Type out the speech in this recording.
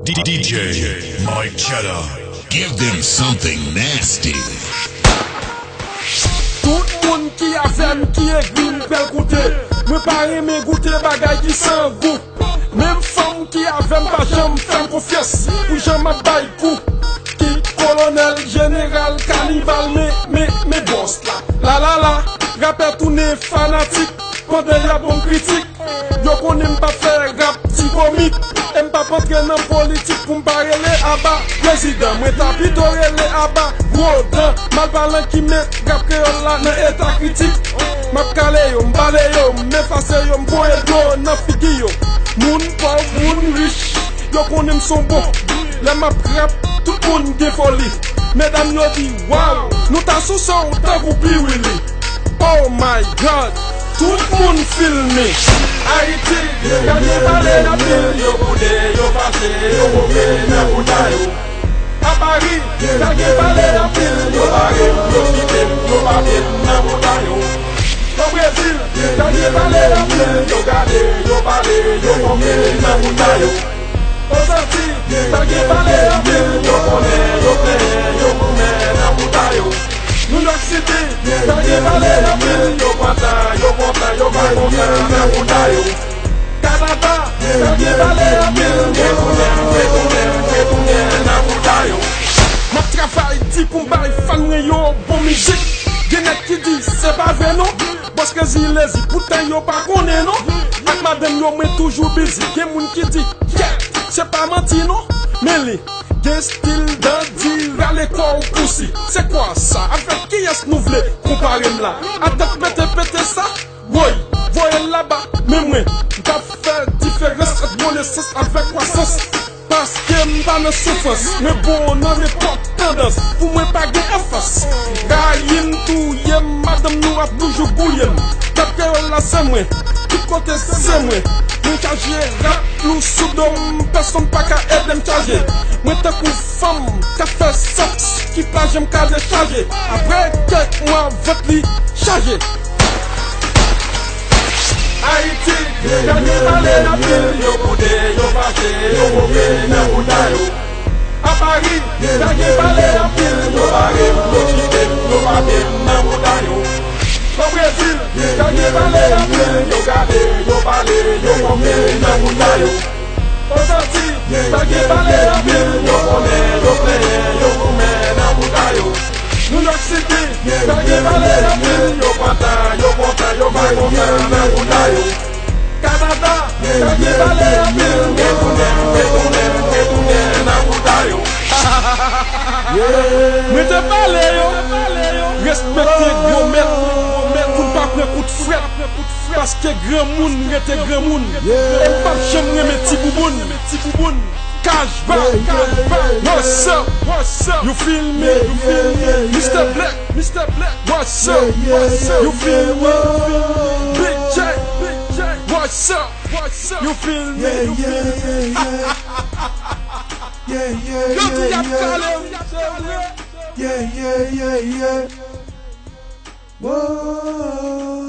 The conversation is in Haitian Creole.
DJ Mike Cheddar. Give them something nasty. Tout moun ki avem ki egrin bel koute. Mwen pare me goute bagay ki san goût. Même femme qui avem pa jam fem confiance. Ou jam abay kou. Ki colonel, général, cannibal, me boss la. La. Rappel tourné fanatique. Pendant y'a bon critique. Yo konen pa faire rap ti comique. M'm pa rentre dans politique pour m'parler aba. Président, moi ta pitore le aba. Gros dent, mal parlant qui met rap créole là dans état critique. M'a calé yo, m'bale yo, m'efface yo, m'boye yo, nan figi yo. Moun pauvre, moun riche, yo konen son bon. Le map rap, tout moun gen folie. Mesdames yo di, wow, nous ta sous son ta vous piwili. Oh my God, tout moun filmé. Haïti, gagné balé la ville, yo boudé, yo passé, yo bombé, na bouda yo. A Paris, gagné balé la ville, yo barré, yo chité, yo babé, na bouda yo. Au Brésil, gagné balé la ville, yo gardé, yo balé, yo bombé, na bouda yo. Aux Antilles, gagné balé la ville, yo connaît, yo plaît, yo boumé, na bouda yo. New York City, gagné balé la ville, yo konta, yo va konta, na bouda yo. Canada, gagné balé la ville, yo tourné, na bouda yo. Ma travail dit pour m'bailler fan yo bon musique. Genet qui dit c'est pas vrai non. Parce que zilezi pourtant yo pas connaît non. Ak madame yo moi toujours busy. Gen moun qui dit c'est pas menti non. Mais li gen style dandy rale corps poussi. C'est quoi ça? Avec qui est-ce nous vle comparer là? Attends pété ça. Boy, voyez là-bas. Mais moi, t'as fait différence entre mon essence avec croissance. Parce que m'pas de souffrance. Mais bon, non, mais pas tendance. Pour moi, pas de efface. Gaïm tout, yem, madame nous a toujours bouillem. D'après là, c'est moi. Tout côté, c'est moi. Moi, chargé, rap, nous soudons. Personne pas qu'à aider m'charger. Moi, t'as qu'une femme, qui fait sexe. Qui pas j'aime qu'à décharger. Après quelques mois, votre lit chargé. Haïti, gagné balé la ville, yo boudé, yo passé, yo bombé, na bouda yo. A Paris, gagné balé la ville, yo barré, yo chité, yo babé, na bouda yo. Au Brésil, gagné balé la ville, yo gardé, yo balé, yo bombé, na bouda yo. Aux Antilles, gagné balé la ville, yo connaît, yo plaît, yo boumé, na bouda yo. New York City, gagné balé la ville, yo konta, yo va konta, na bouda yo. Canada, gagné balé la ville, yo tourné, na bouda yo. Mwen te balé yo, respecte gros maître, pour pas prendre coup de fret. Parce que grand moun rete grand moun. Et pas j'aime mes petits bouboun. Cash back, what's up, you feel me, Mr. Black, what's up, you feel me, Big J, what's up, you feel me, yeah. Whoa.